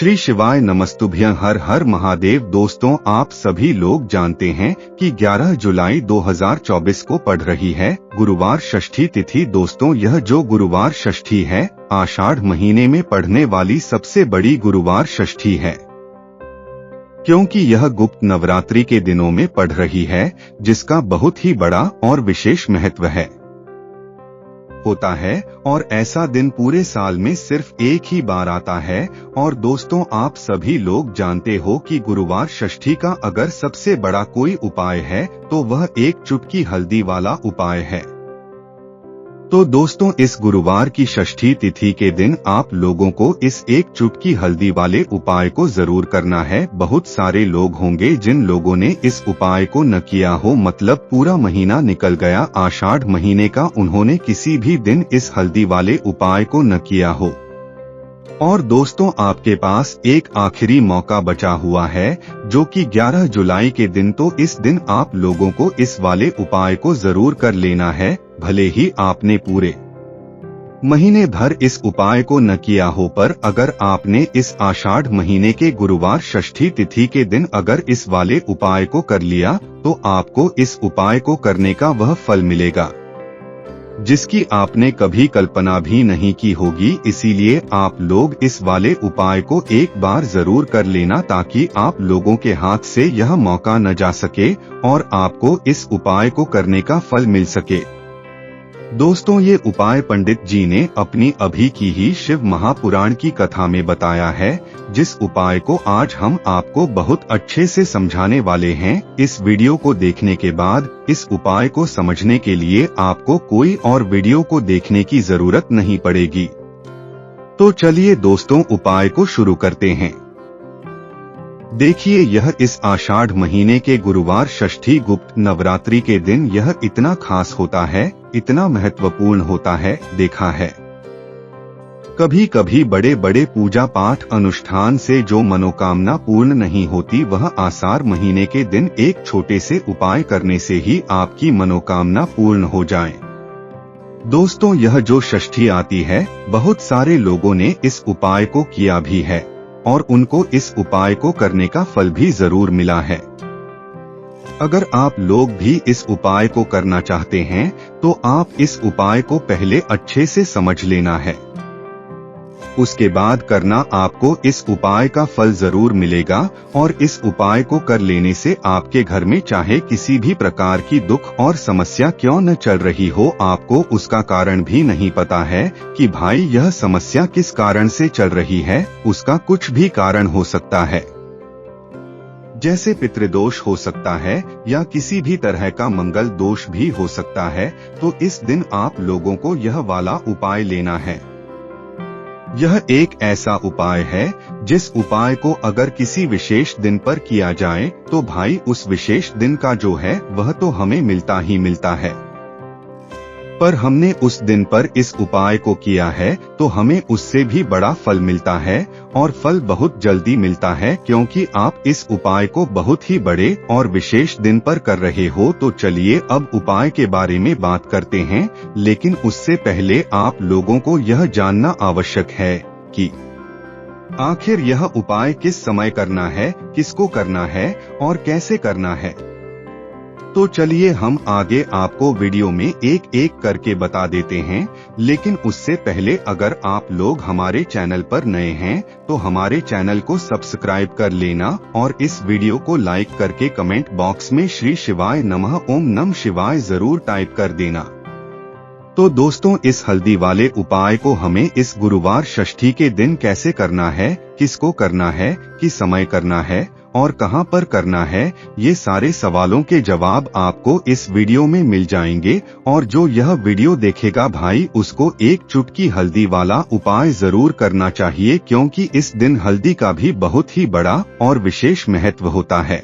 श्री शिवाय नमस्तुभ्यं। हर हर महादेव। दोस्तों, आप सभी लोग जानते हैं कि 11 जुलाई 2024 को पड़ रही है गुरुवार षष्ठी तिथि। दोस्तों, यह जो गुरुवार षष्ठी है, आषाढ़ महीने में पड़ने वाली सबसे बड़ी गुरुवार षष्ठी है, क्योंकि यह गुप्त नवरात्रि के दिनों में पड़ रही है, जिसका बहुत ही बड़ा और विशेष महत्व होता है। और ऐसा दिन पूरे साल में सिर्फ एक ही बार आता है। और दोस्तों, आप सभी लोग जानते हो कि गुरुवार षष्ठी का अगर सबसे बड़ा कोई उपाय है तो वह एक चुटकी हल्दी वाला उपाय है। तो दोस्तों, इस गुरुवार की षष्ठी तिथि के दिन आप लोगों को इस एक चुटकी हल्दी वाले उपाय को जरूर करना है। बहुत सारे लोग होंगे जिन लोगों ने इस उपाय को न किया हो, मतलब पूरा महीना निकल गया आषाढ़ महीने का, उन्होंने किसी भी दिन इस हल्दी वाले उपाय को न किया हो। और दोस्तों, आपके पास एक आखिरी मौका बचा हुआ है, जो कि 11 जुलाई के दिन। तो इस दिन आप लोगों को इस वाले उपाय को जरूर कर लेना है, भले ही आपने पूरे महीने भर इस उपाय को न किया हो, पर अगर आपने इस आषाढ़ महीने के गुरुवार षष्ठी तिथि के दिन अगर इस वाले उपाय को कर लिया, तो आपको इस उपाय को करने का वह फल मिलेगा जिसकी आपने कभी कल्पना भी नहीं की होगी। इसीलिए आप लोग इस वाले उपाय को एक बार जरूर कर लेना, ताकि आप लोगों के हाथ से यह मौका न जा सके और आपको इस उपाय को करने का फल मिल सके। दोस्तों, ये उपाय पंडित जी ने अपनी अभी की ही शिव महापुराण की कथा में बताया है, जिस उपाय को आज हम आपको बहुत अच्छे से समझाने वाले हैं। इस वीडियो को देखने के बाद इस उपाय को समझने के लिए आपको कोई और वीडियो को देखने की जरूरत नहीं पड़ेगी। तो चलिए दोस्तों, उपाय को शुरू करते हैं। देखिए, यह इस आषाढ़ महीने के गुरुवार षष्ठी गुप्त नवरात्रि के दिन यह इतना खास होता है, इतना महत्वपूर्ण होता है। देखा है कभी कभी बड़े बड़े पूजा पाठ अनुष्ठान से जो मनोकामना पूर्ण नहीं होती, वह आषाढ़ महीने के दिन एक छोटे से उपाय करने से ही आपकी मनोकामना पूर्ण हो जाए। दोस्तों, यह जो षष्ठी आती है, बहुत सारे लोगों ने इस उपाय को किया भी है और उनको इस उपाय को करने का फल भी जरूर मिला है। अगर आप लोग भी इस उपाय को करना चाहते हैं, तो आप इस उपाय को पहले अच्छे से समझ लेना है, उसके बाद करना। आपको इस उपाय का फल जरूर मिलेगा। और इस उपाय को कर लेने से आपके घर में चाहे किसी भी प्रकार की दुख और समस्या क्यों न चल रही हो, आपको उसका कारण भी नहीं पता है कि भाई यह समस्या किस कारण से चल रही है, उसका कुछ भी कारण हो सकता है, जैसे पितृदोष हो सकता है या किसी भी तरह का मंगल दोष भी हो सकता है। तो इस दिन आप लोगों को यह वाला उपाय लेना है। यह एक ऐसा उपाय है जिस उपाय को अगर किसी विशेष दिन पर किया जाए, तो भाई उस विशेष दिन का जो है वह तो हमें मिलता ही मिलता है। पर हमने उस दिन पर इस उपाय को किया है तो हमें उससे भी बड़ा फल मिलता है, और फल बहुत जल्दी मिलता है, क्योंकि आप इस उपाय को बहुत ही बड़े और विशेष दिन पर कर रहे हो। तो चलिए अब उपाय के बारे में बात करते हैं, लेकिन उससे पहले आप लोगों को यह जानना आवश्यक है कि आखिर यह उपाय किस समय करना है, किसको करना है और कैसे करना है। तो चलिए हम आगे आपको वीडियो में एक एक करके बता देते हैं। लेकिन उससे पहले अगर आप लोग हमारे चैनल पर नए हैं, तो हमारे चैनल को सब्सक्राइब कर लेना और इस वीडियो को लाइक करके कमेंट बॉक्स में श्री शिवाय नमः ओम नमः शिवाय जरूर टाइप कर देना। तो दोस्तों, इस हल्दी वाले उपाय को हमें इस गुरुवार षष्ठी के दिन कैसे करना है, किसको करना है, किस समय करना है और कहां पर करना है, ये सारे सवालों के जवाब आपको इस वीडियो में मिल जाएंगे। और जो यह वीडियो देखेगा भाई, उसको एक चुटकी हल्दी वाला उपाय जरूर करना चाहिए, क्योंकि इस दिन हल्दी का भी बहुत ही बड़ा और विशेष महत्व होता है।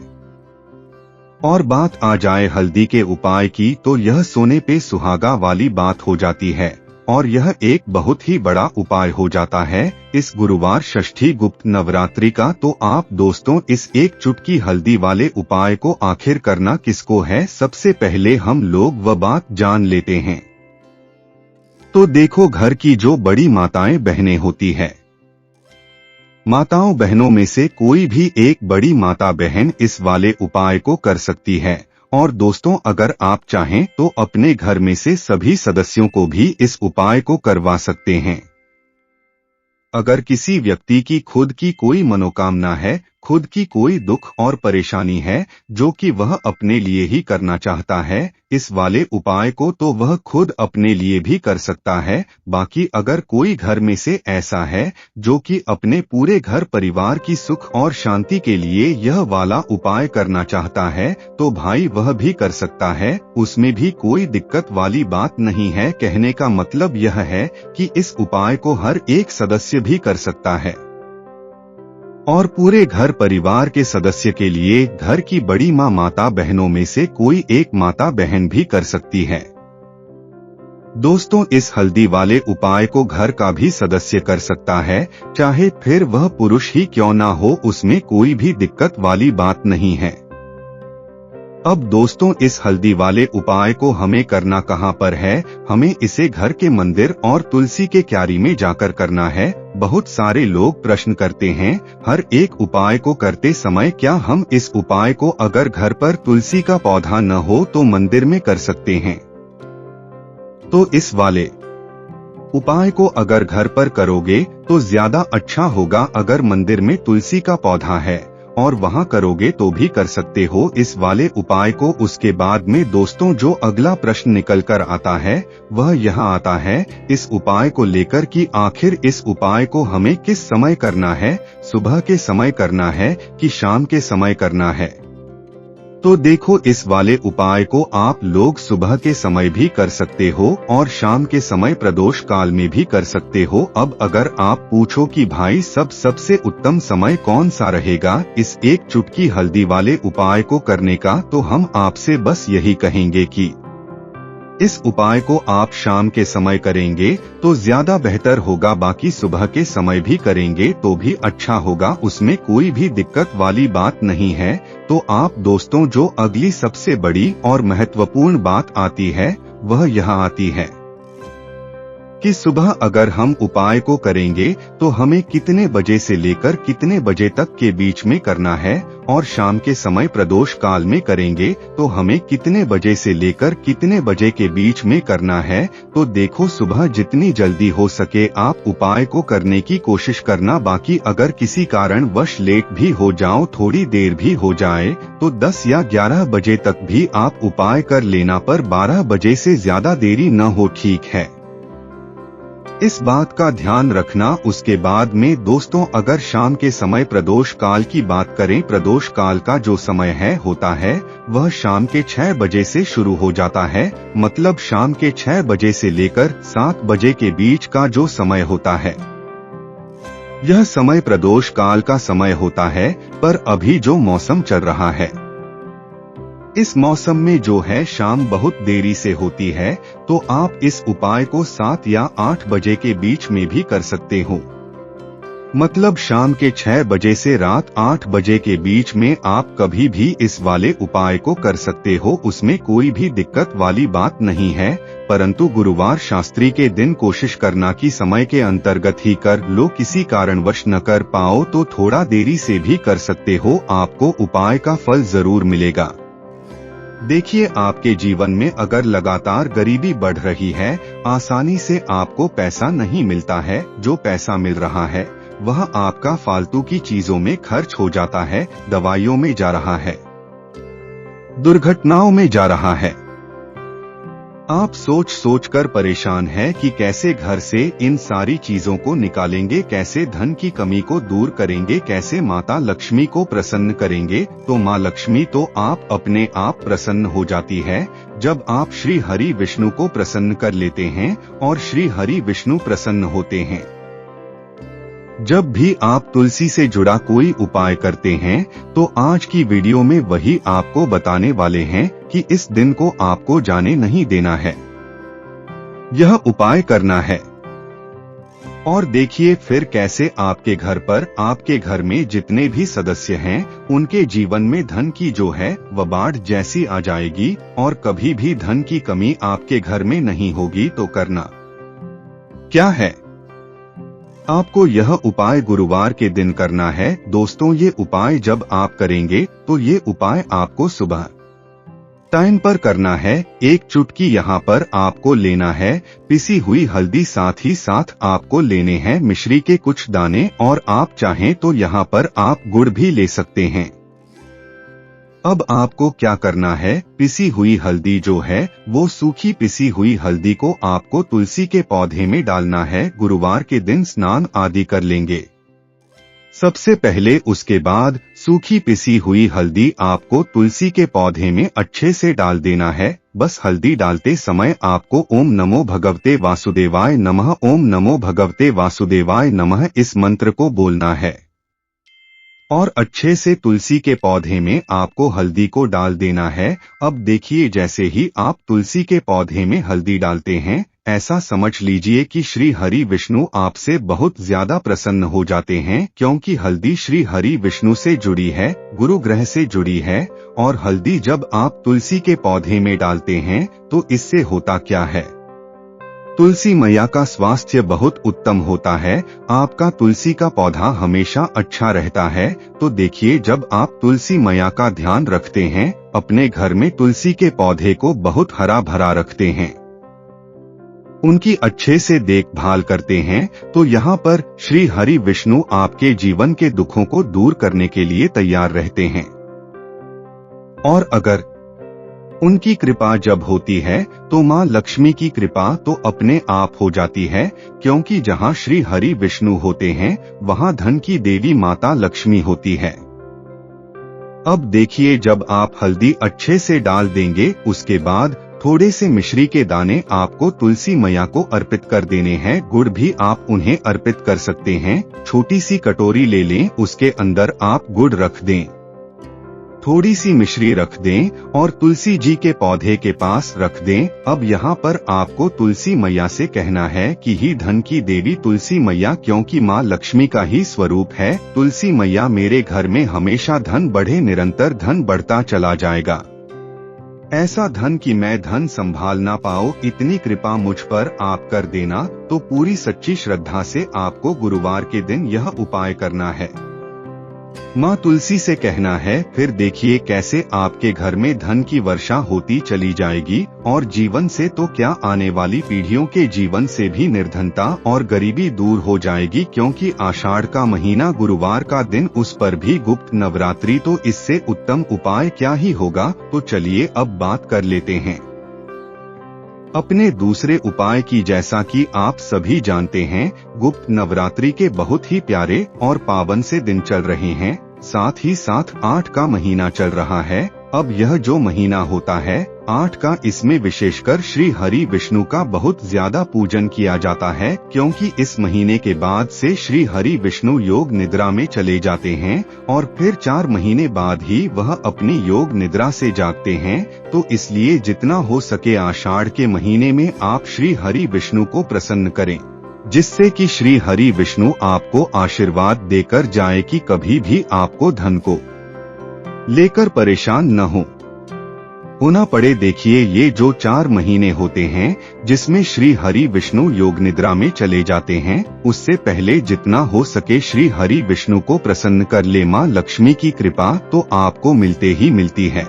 और बात आ जाए हल्दी के उपाय की, तो यह सोने पे सुहागा वाली बात हो जाती है, और यह एक बहुत ही बड़ा उपाय हो जाता है इस गुरुवार षष्ठी गुप्त नवरात्रि का। तो आप दोस्तों, इस एक चुटकी हल्दी वाले उपाय को आखिर करना किसको है, सबसे पहले हम लोग वह बात जान लेते हैं। तो देखो, घर की जो बड़ी माताएं बहनें होती है, माताओं बहनों में से कोई भी एक बड़ी माता बहन इस वाले उपाय को कर सकती है। और दोस्तों, अगर आप चाहें तो अपने घर में से सभी सदस्यों को भी इस उपाय को करवा सकते हैं। अगर किसी व्यक्ति की खुद की कोई मनोकामना है, खुद की कोई दुख और परेशानी है जो कि वह अपने लिए ही करना चाहता है इस वाले उपाय को, तो वह खुद अपने लिए भी कर सकता है। बाकी अगर कोई घर में से ऐसा है जो कि अपने पूरे घर परिवार की सुख और शांति के लिए यह वाला उपाय करना चाहता है तो भाई वह भी कर सकता है, उसमें भी कोई दिक्कत वाली बात नहीं है। कहने का मतलब यह है कि इस उपाय को हर एक सदस्य भी कर सकता है और पूरे घर परिवार के सदस्य के लिए घर की बड़ी माता बहनों में से कोई एक माता बहन भी कर सकती है। दोस्तों, इस हल्दी वाले उपाय को घर का भी सदस्य कर सकता है, चाहे फिर वह पुरुष ही क्यों ना हो, उसमें कोई भी दिक्कत वाली बात नहीं है। अब दोस्तों, इस हल्दी वाले उपाय को हमें करना कहाँ पर है? हमें इसे घर के मंदिर और तुलसी के क्यारी में जाकर करना है। बहुत सारे लोग प्रश्न करते हैं, हर एक उपाय को करते समय क्या हम इस उपाय को अगर घर पर तुलसी का पौधा न हो तो मंदिर में कर सकते हैं? तो इस वाले उपाय को अगर घर पर करोगे तो ज्यादा अच्छा होगा। अगर मंदिर में तुलसी का पौधा है और वहां करोगे तो भी कर सकते हो इस वाले उपाय को। उसके बाद में दोस्तों, जो अगला प्रश्न निकल कर आता है वह यह आता है इस उपाय को लेकर कि आखिर इस उपाय को हमें किस समय करना है? सुबह के समय करना है कि शाम के समय करना है? तो देखो, इस वाले उपाय को आप लोग सुबह के समय भी कर सकते हो और शाम के समय प्रदोष काल में भी कर सकते हो। अब अगर आप पूछो कि भाई सबसे उत्तम समय कौन सा रहेगा इस एक चुटकी हल्दी वाले उपाय को करने का, तो हम आपसे बस यही कहेंगे कि इस उपाय को आप शाम के समय करेंगे तो ज्यादा बेहतर होगा। बाकी सुबह के समय भी करेंगे तो भी अच्छा होगा, उसमें कोई भी दिक्कत वाली बात नहीं है। तो आप दोस्तों, जो अगली सबसे बड़ी और महत्वपूर्ण बात आती है वह यह आती है कि सुबह अगर हम उपाय को करेंगे तो हमें कितने बजे से लेकर कितने बजे तक के बीच में करना है, और शाम के समय प्रदोष काल में करेंगे तो हमें कितने बजे से लेकर कितने बजे के बीच में करना है। तो देखो, सुबह जितनी जल्दी हो सके आप उपाय को करने की कोशिश करना। बाकी अगर किसी कारणवश लेट भी हो जाओ, थोड़ी देर भी हो जाए, तो 10 या 11 बजे तक भी आप उपाय कर लेना, पर 12 बजे से ज्यादा देरी न हो, ठीक है? इस बात का ध्यान रखना। उसके बाद में दोस्तों, अगर शाम के समय प्रदोष काल की बात करें, प्रदोष काल का जो समय होता है वह शाम के 6 बजे से शुरू हो जाता है। मतलब शाम के 6 बजे से लेकर 7 बजे के बीच का जो समय होता है यह समय प्रदोष काल का समय होता है। पर अभी जो मौसम चल रहा है इस मौसम में जो है शाम बहुत देरी से होती है, तो आप इस उपाय को 7 या 8 बजे के बीच में भी कर सकते हो। मतलब शाम के 6 बजे से रात 8 बजे के बीच में आप कभी भी इस वाले उपाय को कर सकते हो, उसमें कोई भी दिक्कत वाली बात नहीं है। परंतु गुरुवार शास्त्री के दिन कोशिश करना कि समय के अंतर्गत ही कर लो। किसी कारणवश न कर पाओ तो थोड़ा देरी से भी कर सकते हो, आपको उपाय का फल जरूर मिलेगा। देखिए, आपके जीवन में अगर लगातार गरीबी बढ़ रही है, आसानी से आपको पैसा नहीं मिलता है, जो पैसा मिल रहा है वह आपका फालतू की चीजों में खर्च हो जाता है, दवाइयों में जा रहा है, दुर्घटनाओं में जा रहा है। आप सोच कर परेशान हैं कि कैसे घर से इन सारी चीजों को निकालेंगे, कैसे धन की कमी को दूर करेंगे, कैसे माता लक्ष्मी को प्रसन्न करेंगे। तो माँ लक्ष्मी तो आप अपने आप प्रसन्न हो जाती है जब आप श्री हरि विष्णु को प्रसन्न कर लेते हैं और श्री हरि विष्णु प्रसन्न होते हैं। जब भी आप तुलसी से जुड़ा कोई उपाय करते हैं तो आज की वीडियो में वही आपको बताने वाले हैं कि इस दिन को आपको जाने नहीं देना है, यह उपाय करना है। और देखिए फिर कैसे आपके घर पर, आपके घर में जितने भी सदस्य हैं उनके जीवन में धन की जो है वह बाढ़ जैसी आ जाएगी और कभी भी धन की कमी आपके घर में नहीं होगी। तो करना क्या है? आपको यह उपाय गुरुवार के दिन करना है। दोस्तों, ये उपाय जब आप करेंगे तो ये उपाय आपको सुबह टाइम पर करना है। एक चुटकी यहाँ पर आपको लेना है पिसी हुई हल्दी, साथ ही साथ आपको लेने हैं मिश्री के कुछ दाने, और आप चाहें तो यहाँ पर आप गुड़ भी ले सकते हैं। अब आपको क्या करना है, पिसी हुई हल्दी जो है वो सूखी पिसी हुई हल्दी को आपको तुलसी के पौधे में डालना है। गुरुवार के दिन स्नान आदि कर लेंगे सबसे पहले, उसके बाद सूखी पिसी हुई हल्दी आपको तुलसी के पौधे में अच्छे से डाल देना है। बस हल्दी डालते समय आपको ओम नमो भगवते वासुदेवाय नमः, ओम नमो भगवते वासुदेवाय नमः इस मंत्र को बोलना है और अच्छे से तुलसी के पौधे में आपको हल्दी को डाल देना है। अब देखिए, जैसे ही आप तुलसी के पौधे में हल्दी डालते हैं, ऐसा समझ लीजिए कि श्री हरि विष्णु आपसे बहुत ज्यादा प्रसन्न हो जाते हैं, क्योंकि हल्दी श्री हरि विष्णु से जुड़ी है, गुरु ग्रह से जुड़ी है। और हल्दी जब आप तुलसी के पौधे में डालते हैं तो इससे होता क्या है, तुलसी मैया का स्वास्थ्य बहुत उत्तम होता है, आपका तुलसी का पौधा हमेशा अच्छा रहता है। तो देखिए, जब आप तुलसी मैया का ध्यान रखते हैं, अपने घर में तुलसी के पौधे को बहुत हरा भरा रखते हैं, उनकी अच्छे से देखभाल करते हैं, तो यहाँ पर श्री हरि विष्णु आपके जीवन के दुखों को दूर करने के लिए तैयार रहते हैं। और अगर उनकी कृपा जब होती है तो माँ लक्ष्मी की कृपा तो अपने आप हो जाती है, क्योंकि जहाँ श्री हरि विष्णु होते हैं वहाँ धन की देवी माता लक्ष्मी होती है। अब देखिए, जब आप हल्दी अच्छे से डाल देंगे, उसके बाद थोड़े से मिश्री के दाने आपको तुलसी मैया को अर्पित कर देने हैं। गुड़ भी आप उन्हें अर्पित कर सकते हैं। छोटी सी कटोरी ले लें, उसके अंदर आप गुड़ रख दें, थोड़ी सी मिश्री रख दें और तुलसी जी के पौधे के पास रख दें। अब यहाँ पर आपको तुलसी मैया से कहना है कि ही धन की देवी तुलसी मैया, क्योंकि माँ लक्ष्मी का ही स्वरूप है, तुलसी मैया मेरे घर में हमेशा धन बढ़े, निरंतर धन बढ़ता चला जाएगा। ऐसा धन कि मैं धन संभाल ना पाऊँ, इतनी कृपा मुझ पर आप कर देना। तो पूरी सच्ची श्रद्धा से आपको गुरुवार के दिन यह उपाय करना है, माँ तुलसी से कहना है। फिर देखिए कैसे आपके घर में धन की वर्षा होती चली जाएगी, और जीवन से तो क्या, आने वाली पीढ़ियों के जीवन से भी निर्धनता और गरीबी दूर हो जाएगी, क्योंकि आषाढ़ का महीना, गुरुवार का दिन, उस पर भी गुप्त नवरात्रि, तो इससे उत्तम उपाय क्या ही होगा। तो चलिए अब बात कर लेते हैं अपने दूसरे उपाय की। जैसा कि आप सभी जानते हैं, गुप्त नवरात्रि के बहुत ही प्यारे और पावन से दिन चल रहे हैं, साथ ही साथ 8 का महीना चल रहा है। अब यह जो महीना होता है 8 का, इसमें विशेषकर श्री हरि विष्णु का बहुत ज्यादा पूजन किया जाता है, क्योंकि इस महीने के बाद से श्री हरि विष्णु योग निद्रा में चले जाते हैं और फिर 4 महीने बाद ही वह अपनी योग निद्रा से जागते हैं। तो इसलिए जितना हो सके आषाढ़ के महीने में आप श्री हरि विष्णु को प्रसन्न करें, जिससे कि श्री हरि विष्णु आपको आशीर्वाद देकर जाए कि कभी भी आपको धन को लेकर परेशान न होना पड़े। देखिए, ये जो 4 महीने होते हैं जिसमें श्री हरि विष्णु योग निद्रा में चले जाते हैं, उससे पहले जितना हो सके श्री हरि विष्णु को प्रसन्न कर ले। माँ लक्ष्मी की कृपा तो आपको मिलते ही मिलती है।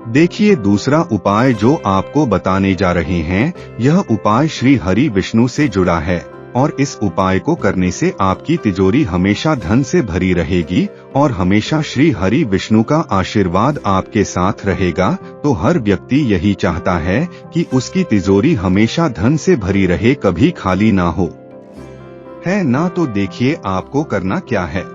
देखिए, दूसरा उपाय जो आपको बताने जा रहे हैं, यह उपाय श्री हरि विष्णु से जुड़ा है, और इस उपाय को करने से आपकी तिजोरी हमेशा धन से भरी रहेगी और हमेशा श्री हरि विष्णु का आशीर्वाद आपके साथ रहेगा। तो हर व्यक्ति यही चाहता है कि उसकी तिजोरी हमेशा धन से भरी रहे, कभी खाली ना हो, है ना। तो देखिए आपको करना क्या है,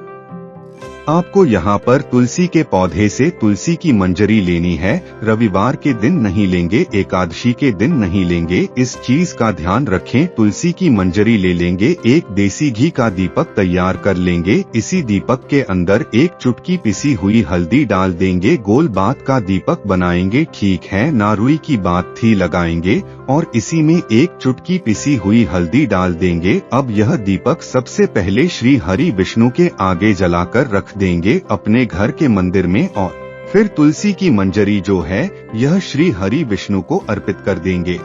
आपको यहाँ पर तुलसी के पौधे से तुलसी की मंजरी लेनी है। रविवार के दिन नहीं लेंगे, एकादशी के दिन नहीं लेंगे, इस चीज का ध्यान रखें। तुलसी की मंजरी ले लेंगे, एक देसी घी का दीपक तैयार कर लेंगे, इसी दीपक के अंदर एक चुटकी पिसी हुई हल्दी डाल देंगे, गोल बात का दीपक बनाएंगे, ठीक है, नारुई की बात थी लगाएंगे और इसी में एक चुटकी पिसी हुई हल्दी डाल देंगे। अब यह दीपक सबसे पहले श्री हरि विष्णु के आगे जलाकर रख देंगे अपने घर के मंदिर में, और फिर तुलसी की मंजरी जो है यह श्री हरि विष्णु को अर्पित कर देंगे।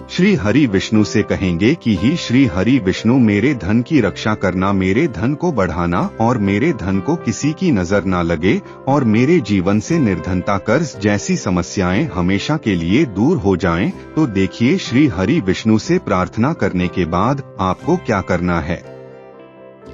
श्री हरि विष्णु से कहेंगे कि ही श्री हरि विष्णु मेरे धन की रक्षा करना, मेरे धन को बढ़ाना और मेरे धन को किसी की नजर ना लगे और मेरे जीवन से निर्धनता, कर्ज जैसी समस्याएं हमेशा के लिए दूर हो जाएं। तो देखिए श्री हरि विष्णु से प्रार्थना करने के बाद आपको क्या करना है।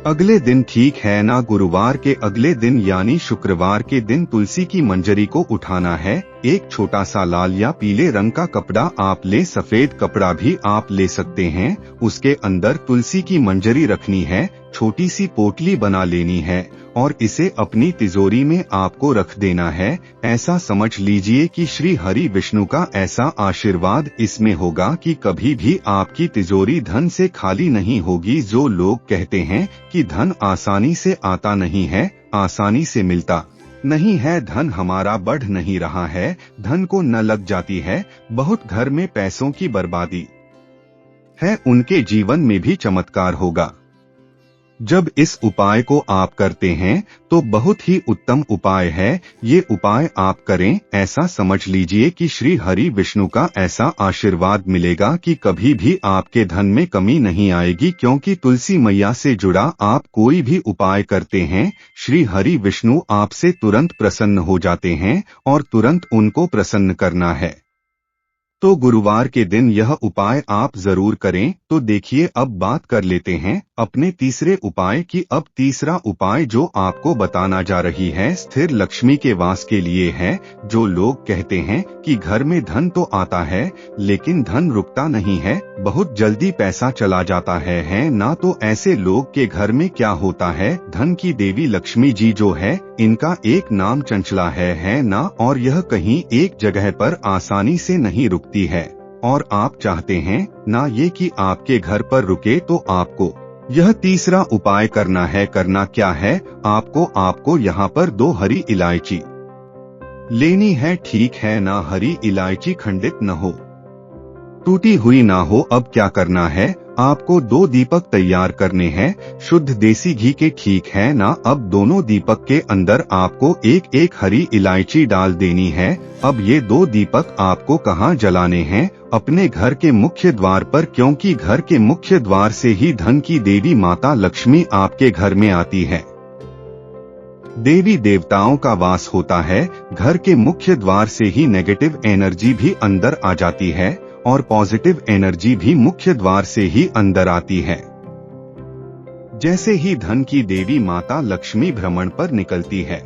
अगले दिन ठीक है ना, गुरुवार के अगले दिन यानी शुक्रवार के दिन तुलसी की मंजरी को उठाना है। एक छोटा सा लाल या पीले रंग का कपड़ा आप ले, सफेद कपड़ा भी आप ले सकते हैं। उसके अंदर तुलसी की मंजरी रखनी है, छोटी सी पोटली बना लेनी है और इसे अपनी तिजोरी में आपको रख देना है। ऐसा समझ लीजिए कि श्री हरि विष्णु का ऐसा आशीर्वाद इसमें होगा कि कभी भी आपकी तिजोरी धन से खाली नहीं होगी। जो लोग कहते हैं कि धन आसानी से आता नहीं है, आसानी से मिलता नहीं है, धन हमारा बढ़ नहीं रहा है, धन को न लग जाती है, बहुत घर में पैसों की बर्बादी है, उनके जीवन में भी चमत्कार होगा। जब इस उपाय को आप करते हैं तो बहुत ही उत्तम उपाय है। ये उपाय आप करें, ऐसा समझ लीजिए कि श्री हरि विष्णु का ऐसा आशीर्वाद मिलेगा कि कभी भी आपके धन में कमी नहीं आएगी, क्योंकि तुलसी मैया से जुड़ा आप कोई भी उपाय करते हैं, श्री हरि विष्णु आपसे तुरंत प्रसन्न हो जाते हैं और तुरंत उनको प्रसन्न करना है। तो गुरुवार के दिन यह उपाय आप जरूर करें। तो देखिए अब बात कर लेते हैं अपने तीसरे उपाय की। अब तीसरा उपाय जो आपको बताना जा रही है स्थिर लक्ष्मी के वास के लिए है। जो लोग कहते हैं कि घर में धन तो आता है लेकिन धन रुकता नहीं है, बहुत जल्दी पैसा चला जाता है ना, तो ऐसे लोग के घर में क्या होता है, धन की देवी लक्ष्मी जी जो है इनका एक नाम चंचला है ना, और यह कहीं एक जगह पर आसानी से नहीं रुकती है। और आप चाहते हैं ना ये कि आपके घर पर रुके, तो आपको यह तीसरा उपाय करना है। करना क्या है, आपको यहाँ पर 2 हरी इलायची लेनी है, ठीक है ना। हरी इलायची खंडित न हो, टूटी हुई ना हो। अब क्या करना है, आपको 2 दीपक तैयार करने हैं, शुद्ध देसी घी के, ठीक है ना। अब दोनों दीपक के अंदर आपको एक एक हरी इलायची डाल देनी है। अब ये 2 दीपक आपको कहाँ जलाने हैं, अपने घर के मुख्य द्वार पर, क्योंकि घर के मुख्य द्वार से ही धन की देवी माता लक्ष्मी आपके घर में आती है। देवी देवताओं का वास होता है, घर के मुख्य द्वार से ही नेगेटिव एनर्जी भी अंदर आ जाती है और पॉजिटिव एनर्जी भी मुख्य द्वार से ही अंदर आती है। जैसे ही धन की देवी माता लक्ष्मी भ्रमण पर निकलती है,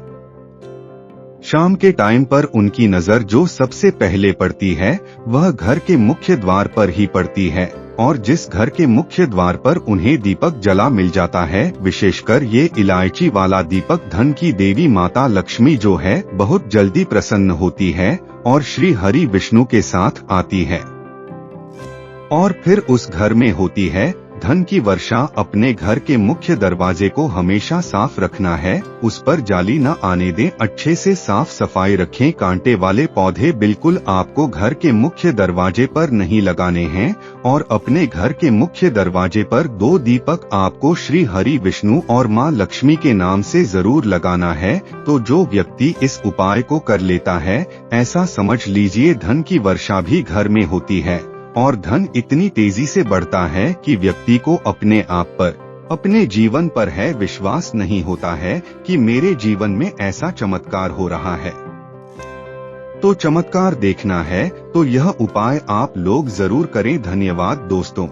शाम के टाइम पर उनकी नजर जो सबसे पहले पड़ती है वह घर के मुख्य द्वार पर ही पड़ती है, और जिस घर के मुख्य द्वार पर उन्हें दीपक जला मिल जाता है, विशेषकर ये इलायची वाला दीपक, धन की देवी माता लक्ष्मी जो है बहुत जल्दी प्रसन्न होती है और श्री हरि विष्णु के साथ आती है और फिर उस घर में होती है धन की वर्षा। अपने घर के मुख्य दरवाजे को हमेशा साफ रखना है, उस पर जाली न आने दें, अच्छे से साफ सफाई रखें। कांटे वाले पौधे बिल्कुल आपको घर के मुख्य दरवाजे पर नहीं लगाने हैं और अपने घर के मुख्य दरवाजे पर 2 दीपक आपको श्री हरि विष्णु और मां लक्ष्मी के नाम से जरूर लगाना है। तो जो व्यक्ति इस उपाय को कर लेता है, ऐसा समझ लीजिए धन की वर्षा भी घर में होती है और धन इतनी तेजी से बढ़ता है कि व्यक्ति को अपने आप पर, अपने जीवन पर है विश्वास नहीं होता है कि मेरे जीवन में ऐसा चमत्कार हो रहा है। तो चमत्कार देखना है तो यह उपाय आप लोग जरूर करें। धन्यवाद दोस्तों।